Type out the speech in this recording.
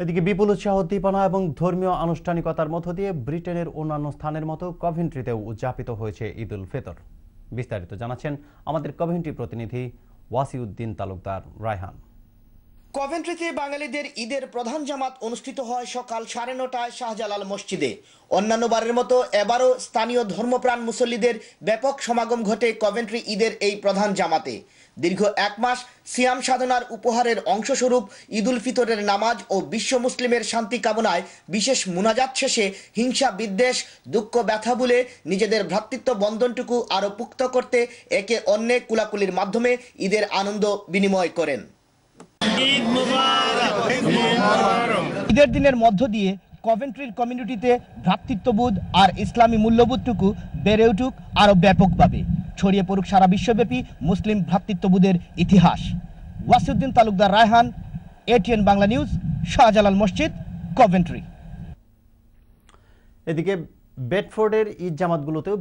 এদিকে বিপুল উৎসাহ উদ্দীপনা এবং ধর্মীয় আনুষ্ঠানিকতার মধ্য দিয়ে ব্রিটেনের অন্যান্য স্থানের মতো কভেন্ট্রিতেও উদযাপিত হয়েছে ঈদ উল ফিতর। বিস্তারিত জানাচ্ছেন আমাদের কভেন্ট্রি প্রতিনিধি ওয়াসিউদ্দিন তালুকদার রায়হান। কভেন্ট্রিতে বাঙালিদের ঈদের প্রধান জামাত অনুষ্ঠিত হয় সকাল 9:30টায় শাহজালাল মসজিদে। অন্যান্য বারের মতো এবারও স্থানীয় ধর্মপ্রাণ মুসল্লিদের ব্যাপক সমাগম ঘটে কভেন্ট্রি ঈদের এই প্রধান জামাতে। দীর্ঘ 1 মাস সিয়াম সাধনার উপহারের অংশস্বরূপ ঈদ উল ফিতরের নামাজ ও বিশ্ব মুসলিমের শান্তি কামনায় বিশেষ মুনাজাত শেষে হিংসা বিদ্বেষ দুঃখ ব্যথা ভুলে নিজেদের ভ্রাতৃত্ব বন্ধনটুকু আরও পুক্ত করতে একে অন্যে কুলাকুলির মাধ্যমে ঈদের আনন্দ বিনিময় করেন। ঈদের দিনের মধ্য দিয়ে কভেন্ট্রির কমিউনিটিতে ভ্রাতৃত্ববোধ আর ইসলামী মূল্যবোধটুকু বেড়ে উঠুক আরও ব্যাপকভাবে, ছড়িয়ে পড়ুক সারা বিশ্বব্যাপী মুসলিম ভ্রাতৃত্ববোধের ইতিহাস। ওয়াসিউদ্দিন তালুকদার রায়হান, ATN বাংলা নিউজ, শাহজালাল মসজিদ, কভেন্ট্রি। এদিকে বেডফোর্ডের ঈদ জামাতগুলোতেও